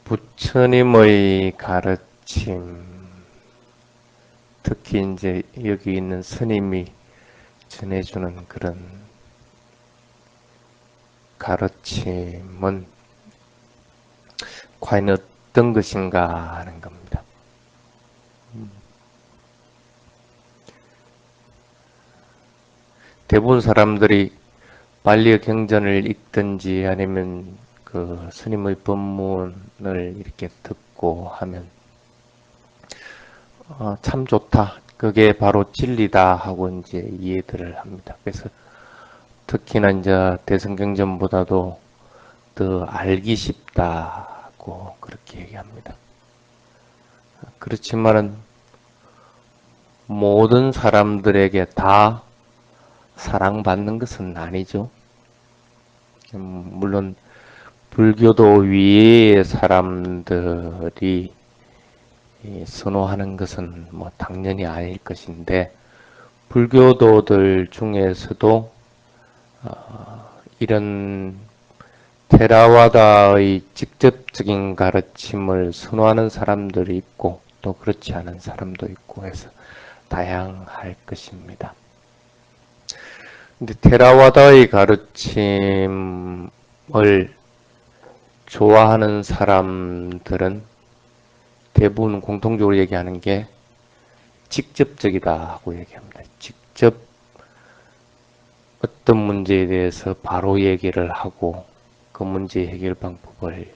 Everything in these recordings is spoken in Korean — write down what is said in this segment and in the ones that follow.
부처님의 가르침, 특히 이제 여기 있는 스님이 전해주는 그런 가르침은 과연 어떤 것인가 하는 겁니다. 대부분 사람들이 발리의 경전을 읽든지 아니면 그 스님의 법문을 이렇게 듣고 하면 참 좋다. 그게 바로 진리다 하고 이제 이해들을 합니다. 그래서 특히나 이제 대성경전보다도 더 알기 쉽다고 그렇게 얘기합니다. 그렇지만은 모든 사람들에게 다 사랑받는 것은 아니죠. 물론 불교도 위의 사람들이 선호하는 것은 뭐 당연히 아닐 것인데 불교도들 중에서도 이런 테라와다의 직접적인 가르침을 선호하는 사람들이 있고 또 그렇지 않은 사람도 있고 해서 다양할 것입니다. 근데 테라와다의 가르침을 좋아하는 사람들은 대부분 공통적으로 얘기하는 게 직접적이다 하고 얘기합니다. 직접 어떤 문제에 대해서 바로 얘기를 하고 그 문제 해결 방법을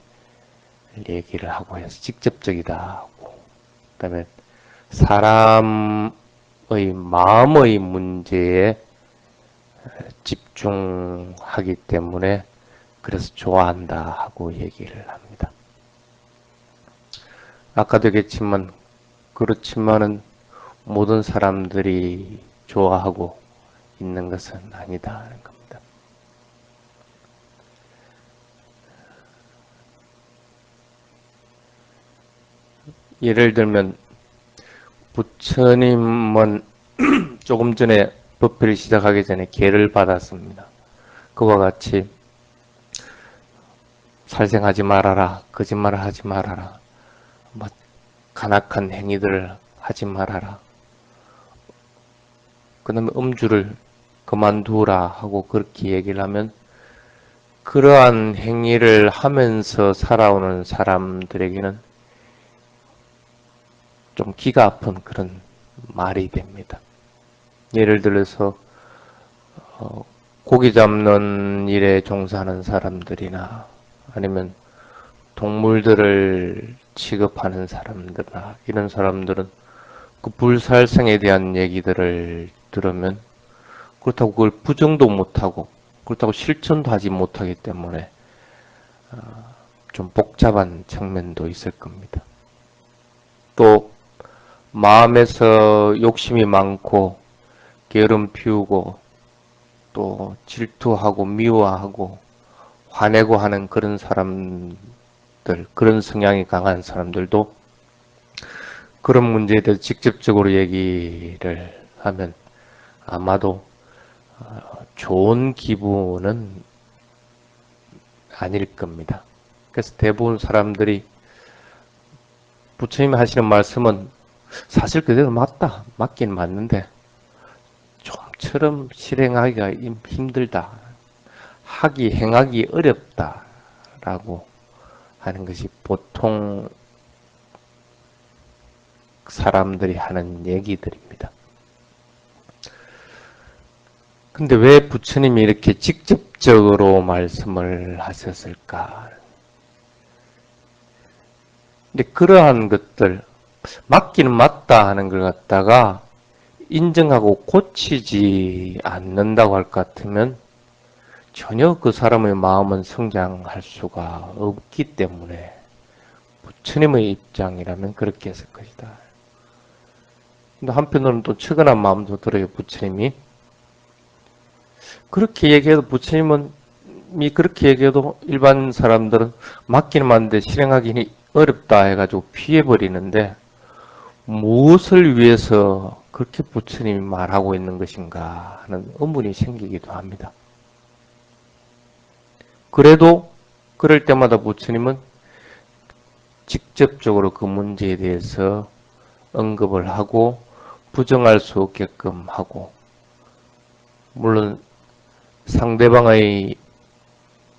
얘기를 하고 해서 직접적이다 하고, 그 다음에 사람의 마음의 문제에 집중하기 때문에 그래서 좋아한다 하고 얘기를 합니다. 아까도 얘기했지만 그렇지만은 모든 사람들이 좋아하고 있는 것은 아니다 하는 겁니다. 예를 들면 부처님은 조금 전에 법회를 시작하기 전에 계를 받았습니다. 그와 같이 살생하지 말아라, 거짓말을 하지 말아라, 뭐 간악한 행위들을 하지 말아라, 그 다음에 음주를 그만두라 하고 그렇게 얘기를 하면 그러한 행위를 하면서 살아오는 사람들에게는 좀 기가 아픈 그런 말이 됩니다. 예를 들어서 고기 잡는 일에 종사하는 사람들이나 아니면 동물들을 취급하는 사람들이나 이런 사람들은 그 불살생에 대한 얘기들을 들으면 그렇다고 그걸 부정도 못하고 그렇다고 실천도 하지 못하기 때문에 좀 복잡한 측면도 있을 겁니다. 또 마음에서 욕심이 많고 게으름 피우고 또 질투하고 미워하고 화내고 하는 그런 사람들, 그런 성향이 강한 사람들도 그런 문제에 대해서 직접적으로 얘기를 하면 아마도 좋은 기분은 아닐 겁니다. 그래서 대부분 사람들이 부처님이 하시는 말씀은 사실 그대로 맞다. 맞긴 맞는데 좀처럼 실행하기가 힘들다. 행하기 어렵다라고 하는 것이 보통 사람들이 하는 얘기들입니다. 근데 왜 부처님이 이렇게 직접적으로 말씀을 하셨을까? 근데 그러한 것들, 맞기는 맞다 하는 걸 갖다가 인정하고 고치지 않는다고 할 것 같으면 전혀 그 사람의 마음은 성장할 수가 없기 때문에 부처님의 입장이라면 그렇게 했을 것이다. 근데 한편으로는 또 측은한 마음도 들어요. 부처님이 그렇게 얘기해도 그렇게 얘기해도 일반 사람들은 맞기는 맞는데 실행하기는 어렵다 해가지고 피해버리는데 무엇을 위해서 그렇게 부처님이 말하고 있는 것인가 하는 의문이 생기기도 합니다. 그래도 그럴 때마다 부처님은 직접적으로 그 문제에 대해서 언급을 하고 부정할 수 없게끔 하고, 물론 상대방의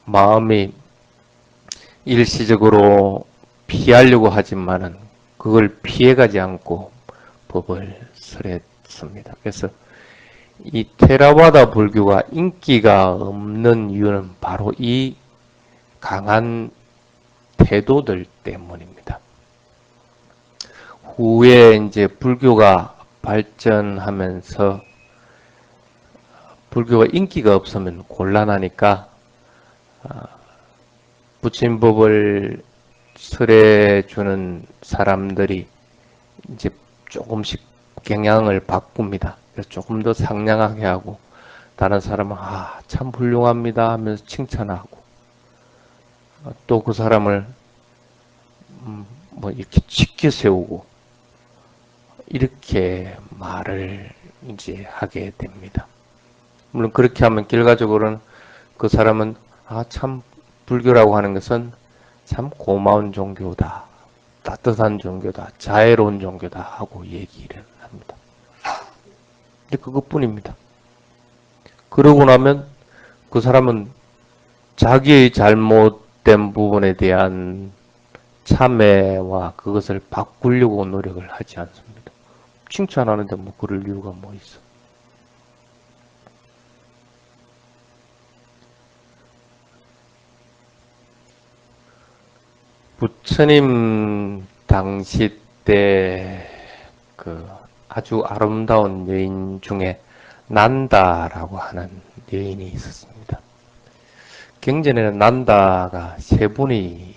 마음이 일시적으로 피하려고 하지만은 그걸 피해가지 않고 법을 설했습니다. 그래서 이 테라와다 불교가 인기가 없는 이유는 바로 이 강한 태도들 때문입니다. 후에 이제 불교가 발전하면서 불교가 인기가 없으면 곤란하니까 부침법을 설해주는 사람들이 이제 조금씩 경향을 바꿉니다. 그래서 조금 더 상냥하게 하고, 다른 사람은 참 훌륭합니다 하면서 칭찬하고, 또 그 사람을 뭐 이렇게 치켜 세우고, 이렇게 말을 이제 하게 됩니다. 물론 그렇게 하면 결과적으로는 그 사람은 참 불교라고 하는 것은 참 고마운 종교다, 따뜻한 종교다, 자애로운 종교다 하고 얘기를 합니다. 근데 그것뿐입니다. 그러고 나면 그 사람은 자기의 잘못된 부분에 대한 참회와 그것을 바꾸려고 노력을 하지 않습니다. 칭찬하는데 뭐 그럴 이유가 뭐 있어. 부처님 당시 때 그 아주 아름다운 여인 중에 난다라고 하는 여인이 있었습니다. 경전에는 난다가 세 분이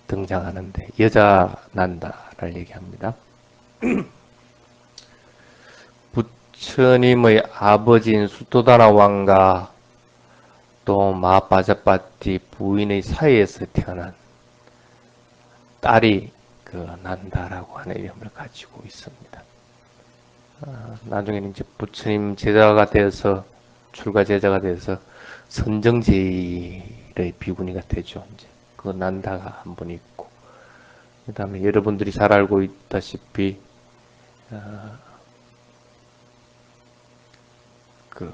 등장하는데 여자 난다를 얘기합니다. 부처님의 아버지인 수토다나 왕과 또 마바자파티 부인의 사이에서 태어난 딸이 그 난다라고 하는 이름을 가지고 있습니다. 나중에는 이제 부처님 제자가 되어서 출가 제자가 되어서 선정제일의 비구니가 되죠. 이제 그 난다가 한 분 있고, 그 다음에 여러분들이 잘 알고 있다시피 그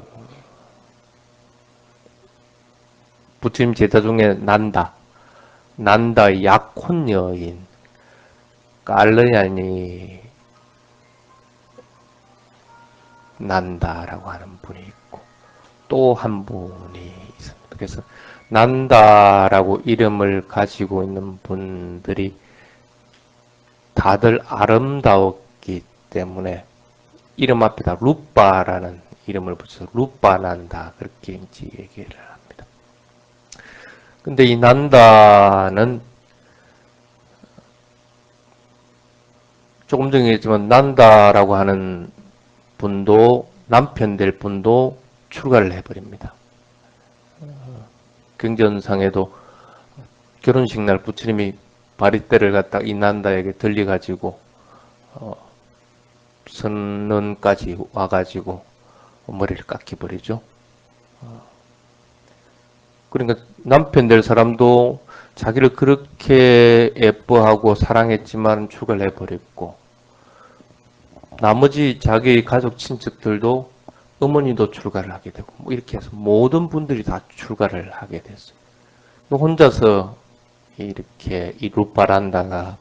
부처님 제자 중에 난다의 약혼 여인 깔르야니 난다라고 하는 분이 있고, 또 한 분이 있습니다. 그래서 난다라고 이름을 가지고 있는 분들이 다들 아름다웠기 때문에 이름 앞에다 루빠라는 이름을 붙여서 루빠난다 그렇게 이제 얘기를 합니다. 근데 이 난다는 조금 전에 얘기했지만 난다라고 하는 분도 남편 될 분도 출가를 해버립니다. 경전상에도 결혼식 날 부처님이 바리떼를 갖다 이 난다에게 들려가지고 선언까지 와가지고 머리를 깎여버리죠. 그러니까 남편 될 사람도 자기를 그렇게 예뻐하고 사랑했지만 출가를 해버렸고, 나머지 자기의 가족 친척들도 어머니도 출가를 하게 되고, 뭐 이렇게 해서 모든 분들이 다 출가를 하게 됐어요. 혼자서 이렇게 이 루파란다가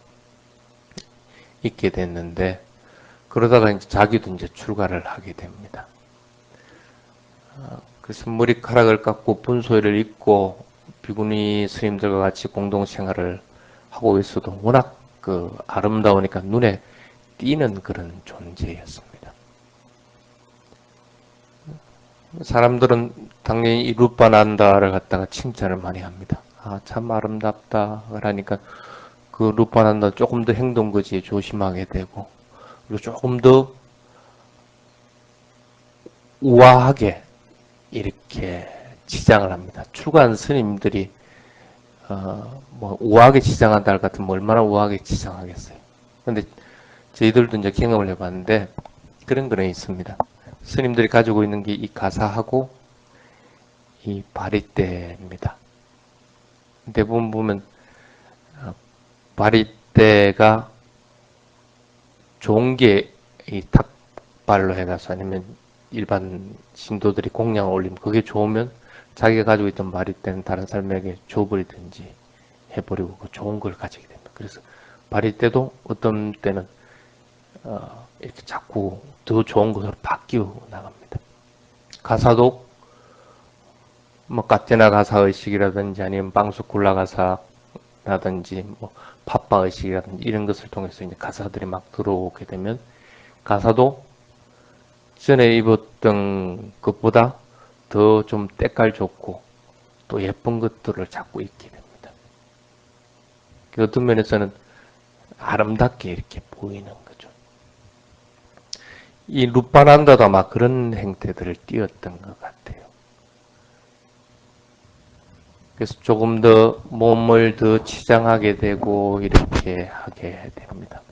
있게 됐는데, 그러다가 이제 자기도 이제 출가를 하게 됩니다. 그래서 머리카락을 깎고 분소회를 입고 비구니 스님들과 같이 공동생활을 하고 있어도 워낙 그 아름다우니까 눈에 띄는 그런 존재였습니다. 사람들은 당연히 이 루파난다를 갖다가 칭찬을 많이 합니다. 참 아름답다. 그러니까 그 루파난다 조금 더 행동거지에 조심하게 되고, 그리고 조금 더 우아하게 이렇게 치장을 합니다. 출가한 스님들이 뭐 우아하게 치장한다 할 같으면 얼마나 우아하게 치장하겠어요. 근데 저희들도 이제 경험을 해봤는데 그런 거는 있습니다. 스님들이 가지고 있는 게 이 가사하고 이 바리떼입니다. 대부분 보면 때가 좋은 게 이 탑발로 해가서 아니면 일반 신도들이 공양을 올리면 그게 좋으면 자기가 가지고 있던 바리떼는 다른 사람에게 줘버리든지 해버리고 그 좋은 걸 가지게 됩니다. 그래서 바리떼도 어떤 때는 이렇게 자꾸 더 좋은 것으로 바뀌어 나갑니다. 가사도 뭐 까테나 가사 의식이라든지 아니면 방수쿨라 가사라든지 뭐 팟빠 의식이라든지 이런 것을 통해서 이제 가사들이 막 들어오게 되면 가사도 전에 입었던 것보다 더 좀 때깔 좋고 또 예쁜 것들을 자꾸 입게 됩니다. 어떤 면에서는 아름답게 이렇게 보이는 거죠. 이 루파난다도 아마 그런 행태들을 띄었던 것 같아요. 그래서 조금 더 몸을 더 치장하게 되고 이렇게 하게 됩니다.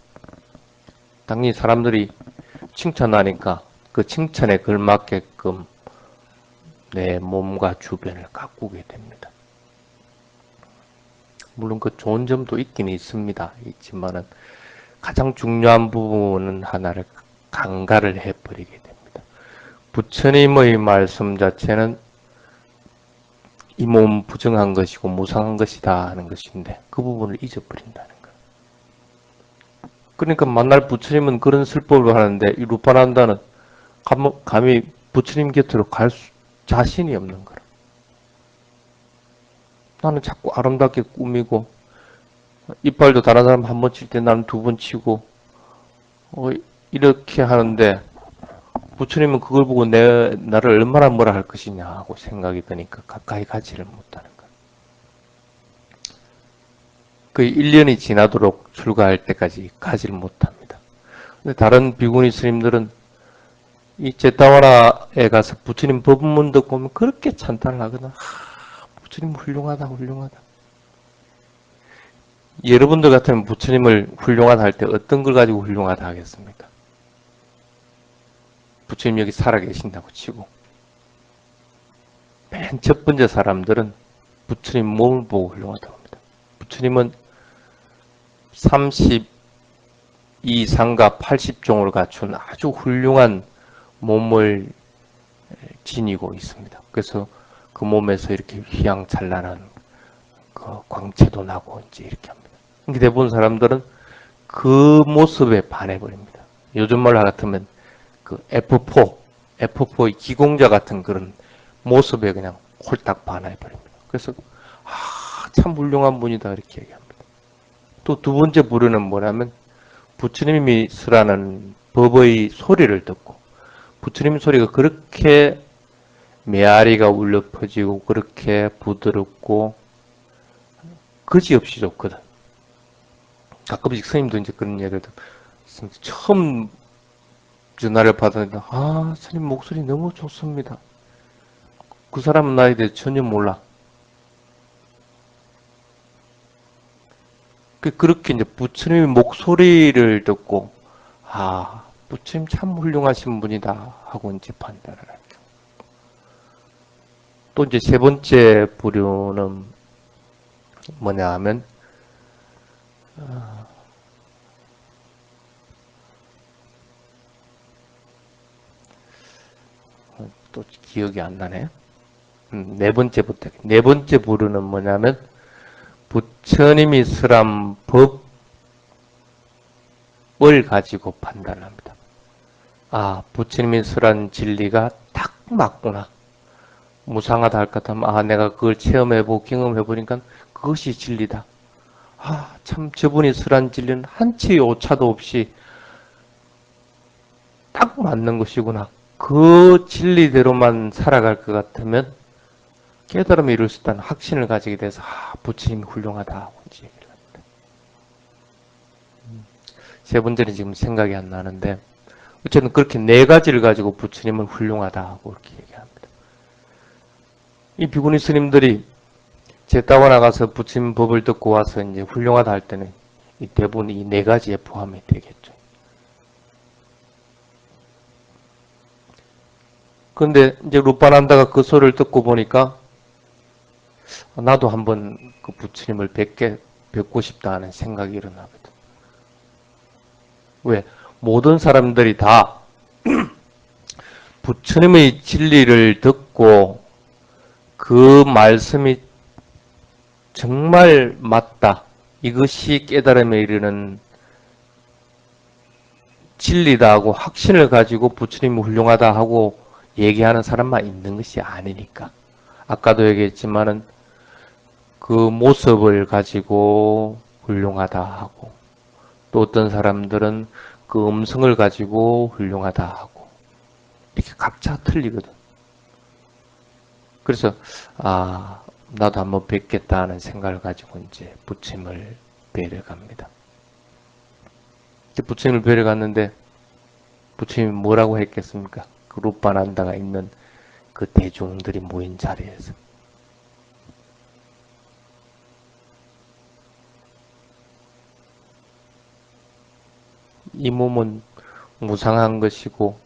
당연히 사람들이 칭찬하니까 그 칭찬에 걸맞게끔 내 몸과 주변을 가꾸게 됩니다. 물론 그 좋은 점도 있긴 있습니다. 있지만은 가장 중요한 부분은 하나를 간과를 해버리게 됩니다. 부처님의 말씀 자체는 이 몸 부정한 것이고 무상한 것이다 하는 것인데 그 부분을 잊어버린다는 거예요. 그러니까 만날 부처님은 그런 슬법을 하는데 이 루파난다는 감히 부처님 곁으로 갈 자신이 없는 거라. 나는 자꾸 아름답게 꾸미고 이빨도 다른 사람 한 번 칠 때 나는 두 번 치고 이렇게 하는데 부처님은 그걸 보고 나를 얼마나 뭐라 할 것이냐 하고 생각이 드니까 가까이 가지를 못하는 거예요. 그 1년이 지나도록 출가할 때까지 가지를 못합니다. 근데 다른 비구니 스님들은 이 제타와라에 가서 부처님 법문 듣고 오면 그렇게 찬탄을 하거든. 부처님 훌륭하다 훌륭하다. 여러분들 같으면 부처님을 훌륭하다 할 때 어떤 걸 가지고 훌륭하다 하겠습니까? 부처님 여기 살아계신다고 치고 맨 첫 번째 사람들은 부처님 몸을 보고 훌륭하다고 합니다. 부처님은 32상과 80종을 갖춘 아주 훌륭한 몸을 지니고 있습니다. 그래서 그 몸에서 이렇게 휘황찬란한 그 광채도 나고 이제 이렇게 합니다. 대부분 사람들은 그 모습에 반해버립니다. 요즘 말로 같으면 그 F4의 기공자 같은 그런 모습에 그냥 홀딱 반해버립니다. 그래서 참 훌륭한 분이다 이렇게 얘기합니다. 또 두 번째 부류는 뭐냐면 부처님이 쓰라는 법의 소리를 듣고 부처님 소리가 그렇게 메아리가 울려 퍼지고 그렇게 부드럽고 거지없이 좋거든. 가끔씩 스님도 이제 그런 얘기를 처음 전화를 받았는데 스님 목소리 너무 좋습니다. 그 사람은 나에 대해 전혀 몰라. 그렇게 이제 부처님의 목소리를 듣고 부처님 참 훌륭하신 분이다 하고 이제 판단을 하죠. 또 이제 세 번째 부류는 뭐냐 하면 또 기억이 안 나네. 네 번째 부류는 뭐냐면 부처님이 쓰란 법을 가지고 판단을 합니다. 부처님이 쓰란 진리가 딱 맞구나. 무상하다 할 것 같으면 내가 그걸 체험해보고 경험해보니까 그것이 진리다. 참 저분이 쓰란 진리는 한치의 오차도 없이 딱 맞는 것이구나. 그 진리대로만 살아갈 것 같으면 깨달음을 이룰 수 있다는 확신을 가지게 돼서 부처님이 훌륭하다 하고 이제 얘기를 합니다. 세 번째는 지금 생각이 안 나는데 어쨌든 그렇게 네 가지를 가지고 부처님은 훌륭하다 하고 이렇게 얘기합니다. 이 비구니 스님들이 제타와 나가서 부처님 법을 듣고 와서 이제 훌륭하다 할 때는 대부분 이 네 가지에 포함이 되겠죠. 그런데 이제 루파난다가 그 소리를 듣고 보니까 나도 한번 그 부처님을 뵙고 싶다 하는 생각이 일어나거든. 왜? 모든 사람들이 다 부처님의 진리를 듣고 그 말씀이 정말 맞다. 이것이 깨달음에 이르는 진리다 하고 확신을 가지고 부처님이 훌륭하다 하고 얘기하는 사람만 있는 것이 아니니까. 아까도 얘기했지만은 그 모습을 가지고 훌륭하다 하고 또 어떤 사람들은 그 음성을 가지고 훌륭하다 하고 이렇게 각자 틀리거든. 그래서 나도 한번 뵙겠다 하는 생각을 가지고 이제 부처님을 뵈러 갑니다. 부처님을 뵈러 갔는데 부처님이 뭐라고 했겠습니까? 그 루파난다가 있는 그 대중들이 모인 자리에서 이 몸은 무상한 것이고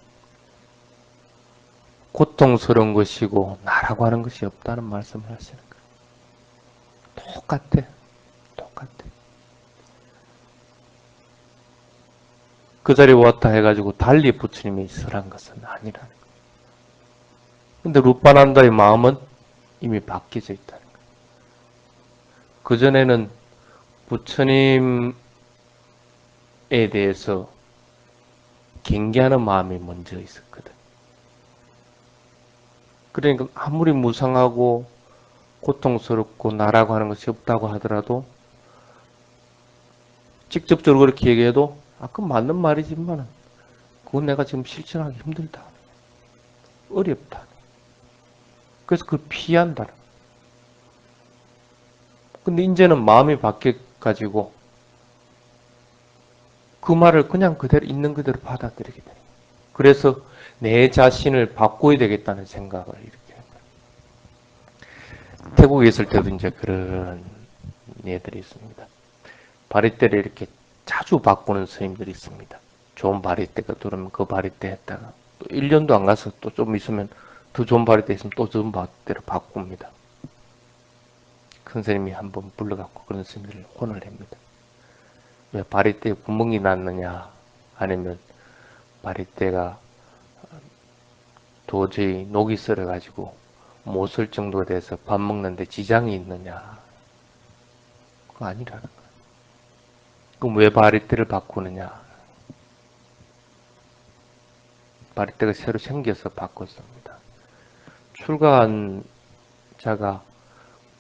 고통스러운 것이고 나라고 하는 것이 없다는 말씀을 하시는 거예요. 똑같아. 똑같아. 그 자리에 왔다 해가지고 달리 부처님이 있으란 것은 아니라는 거예요. 근데 루파난다의 마음은 이미 바뀌어져 있다는 거예요. 그전에는 부처님에 대해서 경계하는 마음이 먼저 있었거든. 그러니까 아무리 무상하고 고통스럽고 나라고 하는 것이 없다고 하더라도 직접적으로 그렇게 얘기해도 그건 맞는 말이지만 그건 내가 지금 실천하기 힘들다. 어렵다. 그래서 그걸 피한다. 근데 이제는 마음이 바뀌어가지고 그 말을 그냥 그대로 있는 그대로 받아들이게 돼요. 그래서 내 자신을 바꿔야 되겠다는 생각을 이렇게 해요. 태국에 있을 때도 이제 그런 예들이 있습니다. 바리떼를 이렇게 자주 바꾸는 스님들이 있습니다. 좋은 바리떼가 들어오면 그 바리떼 했다가 또 1년도 안 가서 또 좀 있으면 더 좋은 바리떼 있으면 또 좋은 바리떼를 바꿉니다. 큰 스님이 한번 불러갖고 그런 스님들을 혼을 냅니다. 왜 바리떼에 구멍이 났느냐 아니면 바리떼가 도저히 녹이 썰어가지고 못 쓸 정도가 돼서 밥 먹는데 지장이 있느냐 그거 아니라는 거예요. 그럼 왜 바리떼를 바꾸느냐? 바리떼가 새로 생겨서 바꿨습니다. 출가한 자가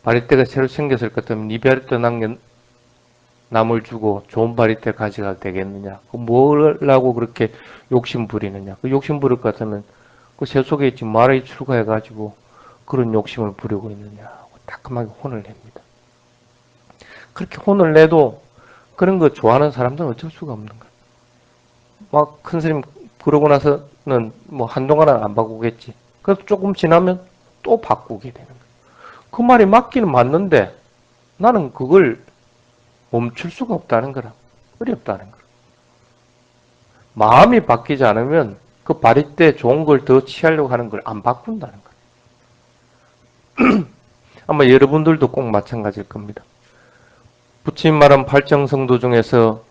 바리떼가 새로 생겼을 것 같으면 이 바리떼 남을 주고 좋은 바리떼 가져가도 되겠느냐? 그 뭐라고 그렇게 욕심 부리느냐? 그 욕심 부릴 것 같으면 그 새 속에 있지 말이 출가해가지고 그런 욕심을 부리고 있느냐? 따끔하게 혼을 냅니다. 그렇게 혼을 내도 그런 거 좋아하는 사람들은 어쩔 수가 없는 거야. 막 큰 스님 그러고 나서는 뭐 한동안은 안 바꾸겠지. 그래서 조금 지나면 또 바꾸게 되는 거야. 그 말이 맞기는 맞는데 나는 그걸 멈출 수가 없다는 거라. 어렵다는 거라. 마음이 바뀌지 않으면 그 바리때 좋은 걸 더 취하려고 하는 걸 안 바꾼다는 거예요. 아마 여러분들도 꼭 마찬가지일 겁니다. 부처님 말한 팔정성도 중에서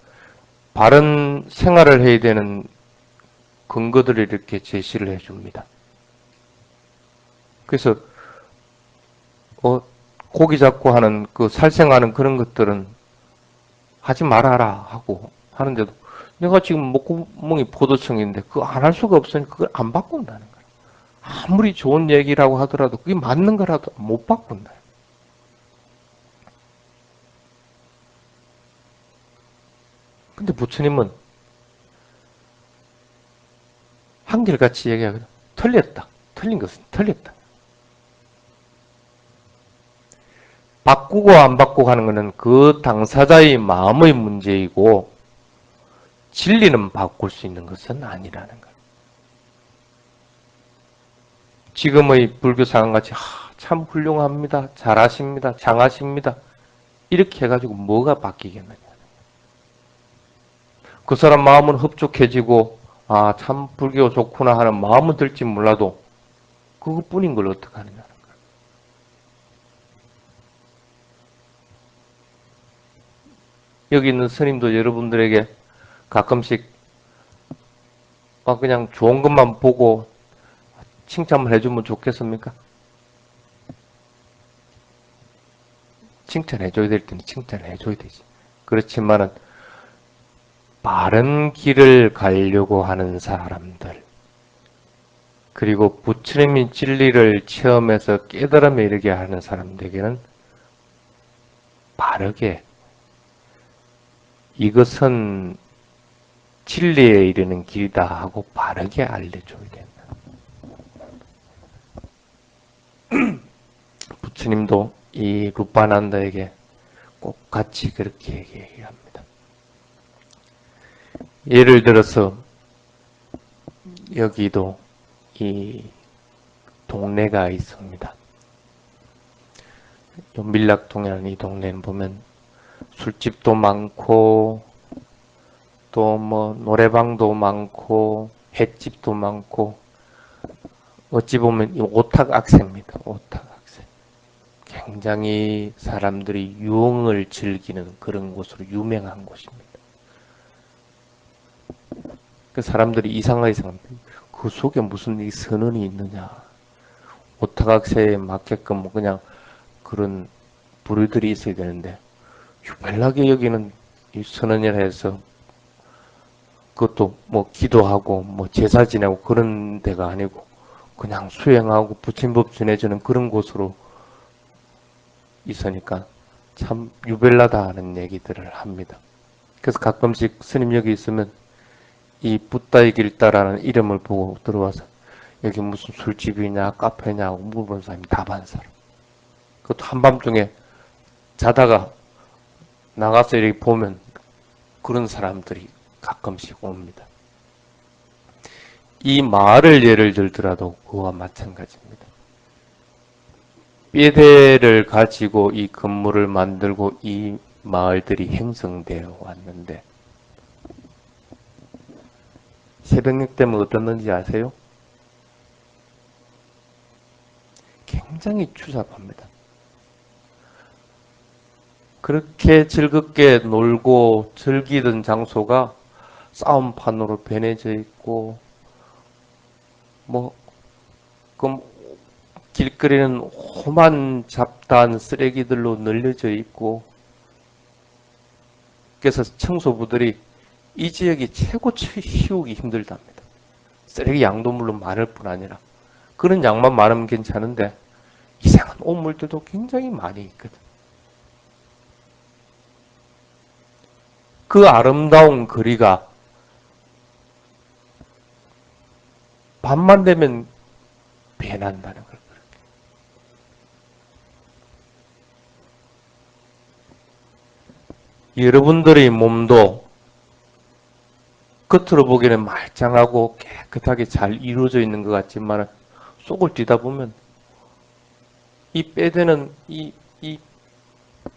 바른 생활을 해야 되는 근거들을 이렇게 제시를 해줍니다. 그래서 고기 잡고 하는 그 살생하는 그런 것들은 하지 말아라 하고 하는데도 내가 지금 목구멍이 포도청인데 그거 안 할 수가 없으니 그걸 안 바꾼다는 거야. 아무리 좋은 얘기라고 하더라도 그게 맞는 거라도 못 바꾼다. 근데 부처님은 한결같이 얘기하거든. 틀렸다. 틀린 것은 틀렸다. 바꾸고 안 바꾸고 하는 것은 그 당사자의 마음의 문제이고 진리는 바꿀 수 있는 것은 아니라는 거예요. 지금의 불교 상황같이 참 훌륭합니다. 잘하십니다. 장하십니다. 이렇게 해가지고 뭐가 바뀌겠느냐. 그 사람 마음은 흡족해지고 참 불교 좋구나 하는 마음은 들지 몰라도 그것뿐인 걸 어떻게 하느냐는 거예요. 여기 있는 스님도 여러분들에게 가끔씩 그냥 좋은 것만 보고 칭찬만 해주면 좋겠습니까? 칭찬해줘야 될 때는 칭찬해줘야 되지. 그렇지만은 바른 길을 가려고 하는 사람들, 그리고 부처님의 진리를 체험해서 깨달음에 이르게 하는 사람들에게는 바르게 이것은 진리에 이르는 길이다 하고 바르게 알려줘야 된다. 부처님도 이 루파난다에게 꼭 같이 그렇게 얘기합니다. 예를 들어서 여기도 이 동네가 있습니다. 밀락동이라는 이 동네는 보면 술집도 많고 또 뭐 노래방도 많고 횟집도 많고 어찌 보면 이 오탁악세입니다. 오탁악세. 굉장히 사람들이 유흥을 즐기는 그런 곳으로 유명한 곳입니다. 그 사람들이 이상하게 생각합니다. 그 속에 무슨 이 선언이 있느냐. 오탁악세에 맞게끔 뭐 그냥 그런 부류들이 있어야 되는데 유별나게 여기는 이 선언이라 해서 그것도 뭐 기도하고 뭐 제사 지내고 그런 데가 아니고 그냥 수행하고 부침법 전해주는 그런 곳으로 있으니까 참 유별나다 하는 얘기들을 합니다. 그래서 가끔씩 스님 여기 있으면 이 붓다의 길다라는 이름을 보고 들어와서 여기 무슨 술집이냐 카페냐 하고 물어보는 사람이 다반 사람. 그것도 한밤중에 자다가 나가서 이렇게 보면 그런 사람들이 가끔씩 옵니다. 이 마을을 예를 들더라도 그와 마찬가지입니다. 뼈대를 가지고 이 건물을 만들고 이 마을들이 형성되어 왔는데 새벽녘 되면 어떻는지 아세요? 굉장히 추잡합니다. 그렇게 즐겁게 놀고 즐기던 장소가 싸움판으로 변해져 있고 그럼 길거리는 험한 잡다한 쓰레기들로 널려져 있고 그래서 청소부들이 이 지역이 최고 치우기 힘들답니다. 쓰레기 양도 물론 많을 뿐 아니라 그런 양만 많으면 괜찮은데 이상한 오물들도 굉장히 많이 있거든. 그 아름다운 거리가 밤만 되면 변한다는 걸. 여러분들의 몸도 겉으로 보기에는 말짱하고 깨끗하게 잘 이루어져 있는 것 같지만 속을 뛰다 보면 이 뼈대는 이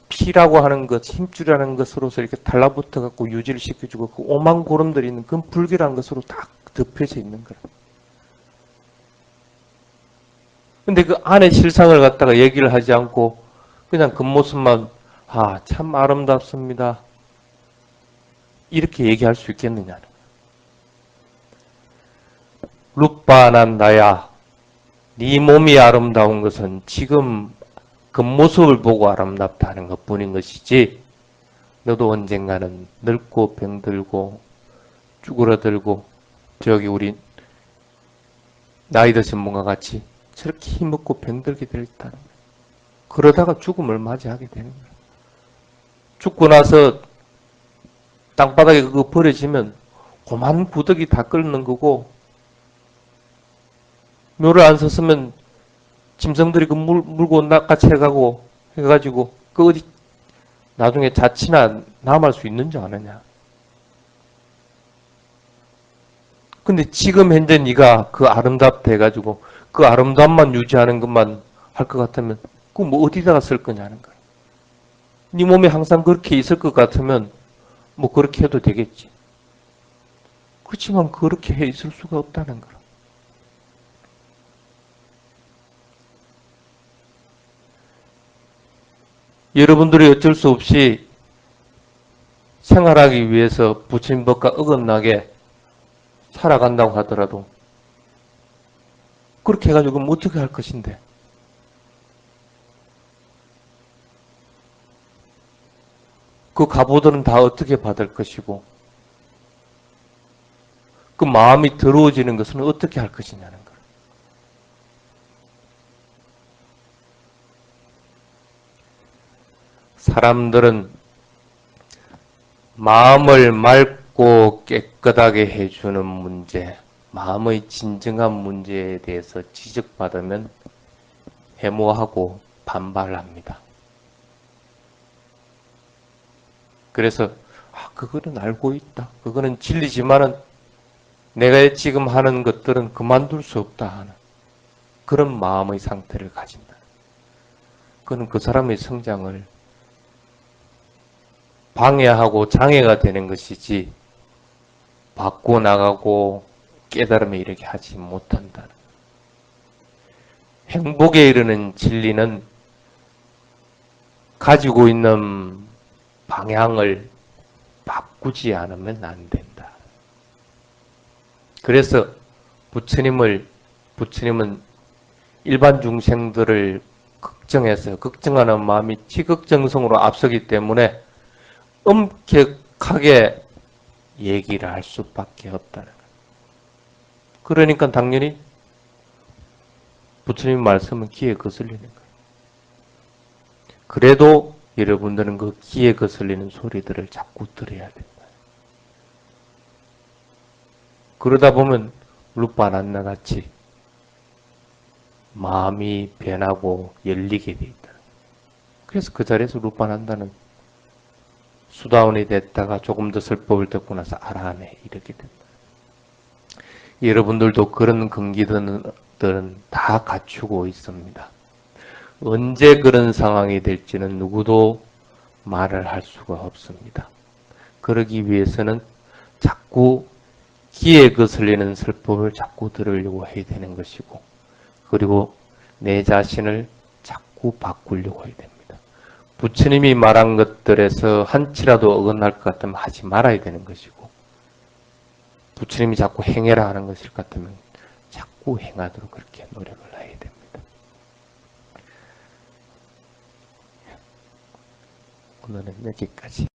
피라고 하는 것, 힘줄이라는 것으로서 이렇게 달라붙어 갖고 유지를 시켜주고 그 오만 고름들이 있는 그 불길한 것으로 다 덮여져 있는 거라. 근데 그 안의 실상을 갖다가 얘기를 하지 않고 그냥 겉모습만 참 아름답습니다. 이렇게 얘기할 수 있겠느냐는. 룻바난다야, 네 몸이 아름다운 것은 지금 겉모습을 보고 아름답다는 것뿐인 것이지 너도 언젠가는 늙고 병들고 쭈그러들고 저기 우리 나이 드신 분과 같이 저렇게 힘없고 병들게 될 있다는 거예요. 그러다가 죽음을 맞이하게 되는 거예요. 죽고 나서 땅바닥에 그거 버려지면 고만 구덕이 다 끓는 거고 묘를 안 섰으면 짐승들이 그 물고 낚아채가고 해가지고 그 어디 나중에 자치나 남을 수 있는지 아느냐. 근데 지금 현재 네가 그 아름답다 해가지고 그 아름답만 유지하는 것만 할 것 같으면 그 뭐 어디다가 쓸 거냐는 거야. 네 몸에 항상 그렇게 있을 것 같으면 뭐 그렇게 해도 되겠지. 그렇지만 그렇게 해 있을 수가 없다는 거야. 여러분들이 어쩔 수 없이 생활하기 위해서 부처님법과 어긋나게 살아간다고 하더라도 그렇게 해가지고 그럼 어떻게 할 것인데? 그 갑오들은 다 어떻게 받을 것이고 그 마음이 더러워지는 것은 어떻게 할 것이냐는 거예요. 사람들은 마음을 맑고 깨끗하게 해주는 문제, 마음의 진정한 문제에 대해서 지적받으면 해모하고 반발합니다. 그래서 그거는 알고 있다. 그거는 진리지만은 내가 지금 하는 것들은 그만둘 수 없다 하는 그런 마음의 상태를 가진다. 그건 그 사람의 성장을 방해하고 장애가 되는 것이지 바꿔나가고 깨달음에 이르게 하지 못한다. 행복에 이르는 진리는 가지고 있는 방향을 바꾸지 않으면 안 된다. 그래서 부처님은 일반 중생들을 걱정하는 마음이 지극정성으로 앞서기 때문에 엄격하게 얘기를 할 수밖에 없다는 거예요. 그러니까 당연히 부처님 말씀은 귀에 거슬리는 거예요. 그래도 여러분들은 그 귀에 거슬리는 소리들을 자꾸 들어야 된다. 그러다 보면 루파난나 같이 마음이 변하고 열리게 돼 있다. 그래서 그 자리에서 루파난다는 수다원이 됐다가 조금 더 설법을 듣고 나서 알아내 이렇게 된다. 여러분들도 그런 근기들은 다 갖추고 있습니다. 언제 그런 상황이 될지는 누구도 말을 할 수가 없습니다. 그러기 위해서는 자꾸 귀에 거슬리는 설법을 자꾸 들으려고 해야 되는 것이고, 그리고 내 자신을 자꾸 바꾸려고 해야 됩니다. 부처님이 말한 것들에서 한치라도 어긋날 것 같으면 하지 말아야 되는 것이고, 부처님이 자꾸 행해라 하는 것일 것 같으면 자꾸 행하도록 그렇게 노력을 해야 됩니다. 오늘은 여기까지.